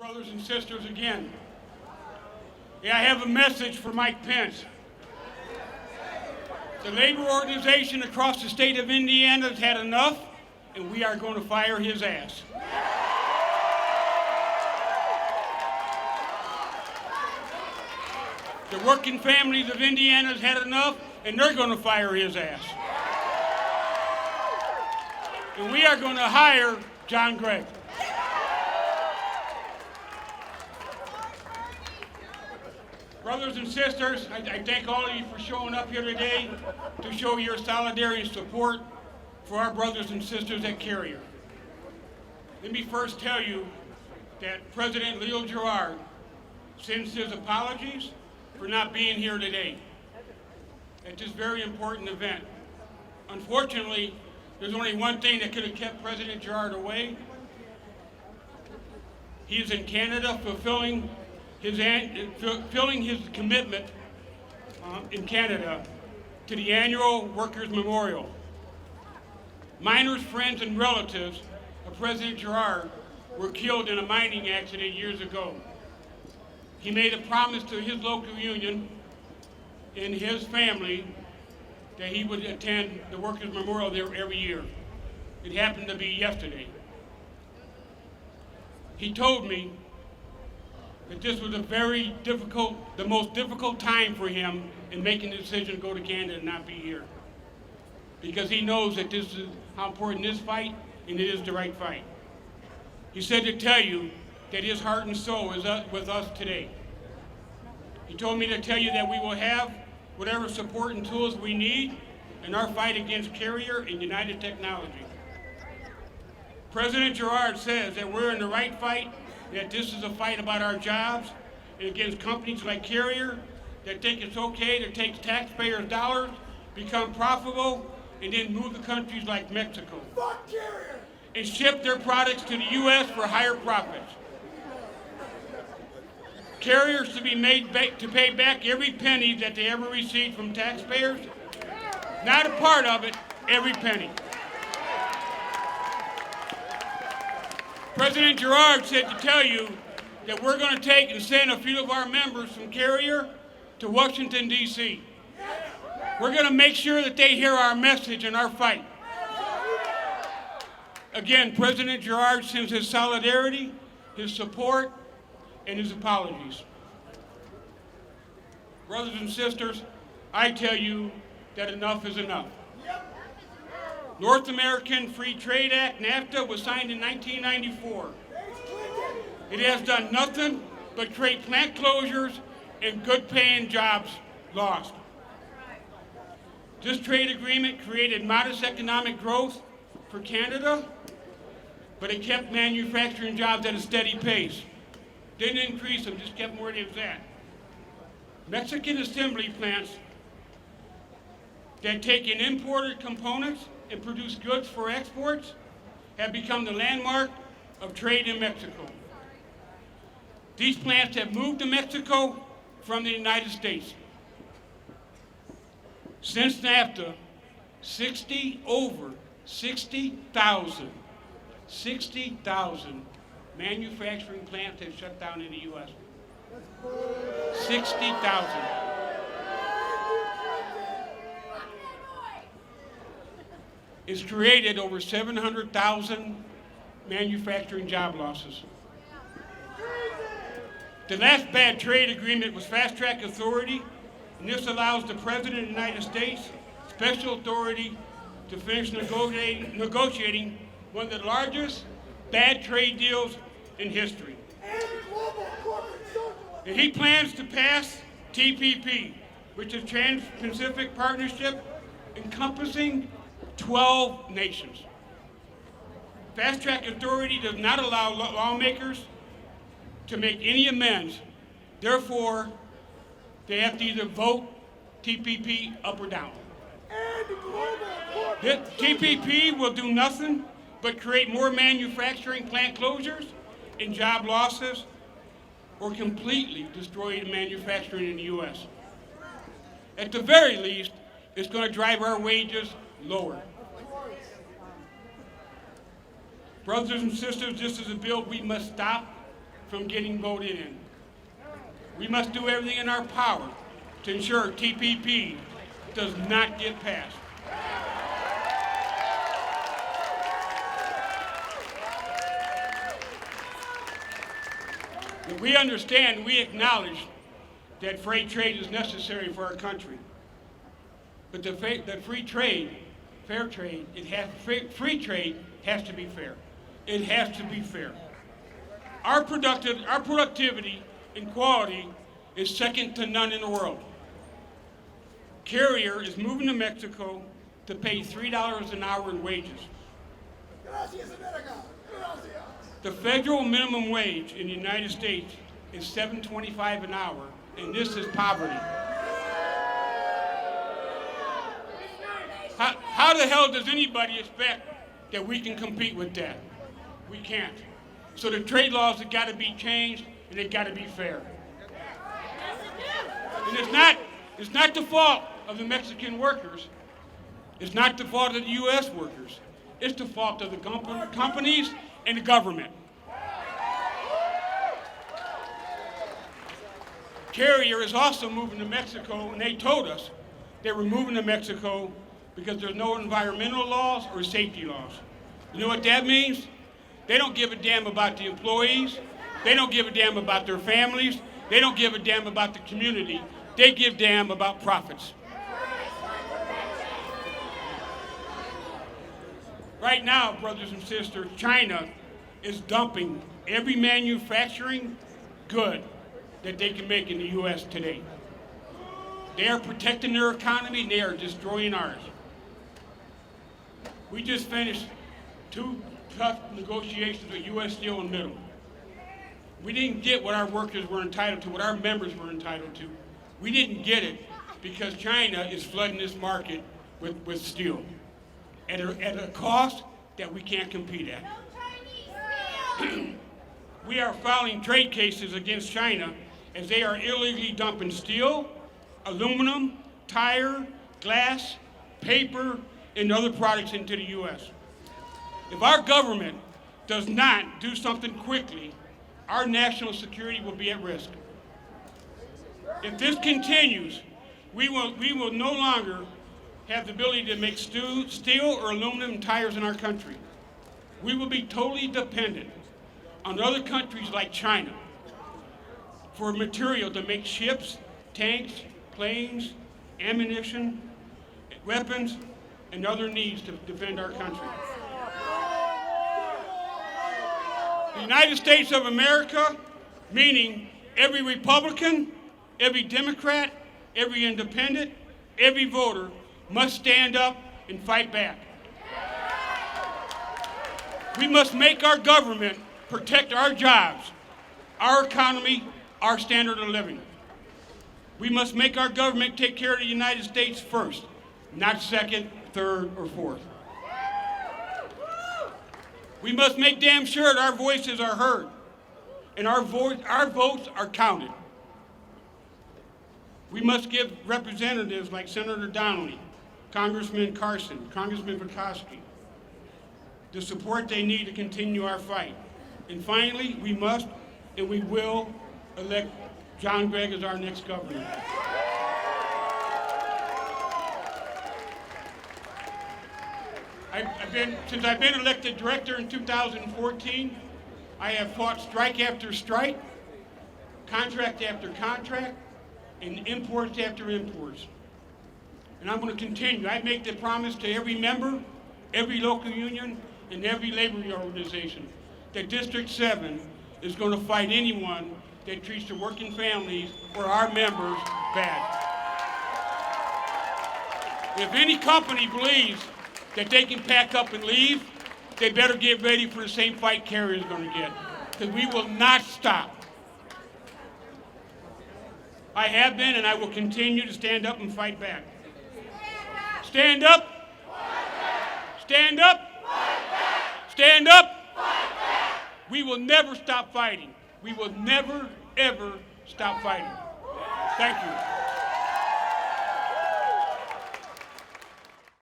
Brothers and sisters again. Yeah, I have a message for Mike Pence. The labor organization across the state of Indiana has had enough, and we are going to fire his ass. The working families of Indiana has had enough, and they're going to fire his ass. And we are going to hire John Gregg. Brothers and sisters, I thank all of you for showing up here today to show your solidarity and support for our brothers and sisters at Carrier. Let me first tell you that President Leo Gerard sends his apologies for not being here today at this very important event. Unfortunately, there's only one thing that could have kept President Gerard away. He is in Canada fulfilling his commitment in Canada to the annual Workers' Memorial. Miners, friends, and relatives of President Gerard were killed in a mining accident years ago. He made a promise to his local union and his family that he would attend the Workers' Memorial there every year. It happened to be yesterday. He told me that this was the most difficult time for him in making the decision to go to Canada and not be here. Because he knows that this is how important this fight, and it is the right fight. He said to tell you that his heart and soul is with us today. He told me to tell you that we will have whatever support and tools we need in our fight against Carrier and United Technology. President Gerard says that we're in the right fight, that this is a fight about our jobs and against companies like Carrier that think it's okay to take taxpayers' dollars, become profitable, and then move to countries like Mexico and ship their products to the U.S. for higher profits. Carriers to be made to pay back every penny that they ever received from taxpayers, not a part of it, every penny. President Gerard said to tell you that we're going to take and send a few of our members from Carrier to Washington, D.C. We're going to make sure that they hear our message and our fight. Again, President Gerard sends his solidarity, his support, and his apologies. Brothers and sisters, I tell you that enough is enough. North American Free Trade Act, NAFTA, was signed in 1994. It has done nothing but create plant closures and good-paying jobs lost. This trade agreement created modest economic growth for Canada, but it kept manufacturing jobs at a steady pace. Didn't increase them, just kept them where they was at. Mexican assembly plants that take in imported components and produce goods for exports have become the landmark of trade in Mexico. These plants have moved to Mexico from the United States. Since NAFTA, over 60,000 manufacturing plants have shut down in the U.S. 60,000. It's created over 700,000 manufacturing job losses. The last bad trade agreement was Fast Track Authority, and this allows the President of the United States special authority to finish negotiating one of the largest bad trade deals in history. And he plans to pass TPP, which is Trans-Pacific Partnership, encompassing 12 nations. Fast Track Authority does not allow lawmakers to make any amends. Therefore, they have to either vote TPP up or down. TPP will do nothing but create more manufacturing plant closures and job losses, or completely destroy manufacturing in the U.S. At the very least, it's going to drive our wages lower. Brothers and sisters, this is a bill we must stop from getting voted in. We must do everything in our power to ensure TPP does not get passed. We understand, we acknowledge that free trade is necessary for our country. But free trade has to be fair. It has to be fair. Our productivity and quality is second to none in the world. Carrier is moving to Mexico to pay $3 an hour in wages. The federal minimum wage in the United States is $7.25 an hour, and this is poverty. How the hell does anybody expect that we can compete with that? We can't. So the trade laws have got to be changed, and they've got to be fair. And it's not the fault of the Mexican workers. It's not the fault of the U.S. workers. It's the fault of the companies and the government. Carrier is also moving to Mexico, and they told us they were moving to Mexico because there's no environmental laws or safety laws. You know what that means? They don't give a damn about the employees. They don't give a damn about their families. They don't give a damn about the community. They give a damn about profits. Right now, brothers and sisters, China is dumping every manufacturing good that they can make in the U.S. today. They are protecting their economy, and they are destroying ours. We just finished 2 tough negotiations with U.S. Steel and Middle. We didn't get what our workers were entitled to, what our members were entitled to. We didn't get it because China is flooding this market with steel at a cost that we can't compete at. We are filing trade cases against China as they are illegally dumping steel, aluminum, tire, glass, paper, and other products into the U.S. If our government does not do something quickly, our national security will be at risk. If this continues, we will no longer have the ability to make steel or aluminum tires in our country. We will be totally dependent on other countries like China for material to make ships, tanks, planes, ammunition, weapons, and other needs to defend our country. The United States of America, meaning every Republican, every Democrat, every independent, every voter, must stand up and fight back. We must make our government protect our jobs, our economy, our standard of living. We must make our government take care of the United States first, not second, third, or fourth. We must make damn sure that our voices are heard and our votes are counted. We must give representatives like Senator Donnelly, Congressman Carson, Congressman Vikoski, the support they need to continue our fight. And finally, we must and we will elect John Gregg as our next governor. Since I've been elected director in 2014, I have fought strike after strike, contract after contract, and imports after imports. And I'm going to continue. I make the promise to every member, every local union, and every labor organization that District 7 is going to fight anyone that treats the working families or our members bad. If any company believes that they can pack up and leave, they better get ready for the same fight Carrier is going to get, because we will not stop. I have been and I will continue to stand up and fight back. Stand up. Stand up. Stand up. We will never stop fighting. We will never, ever stop fighting. Thank you.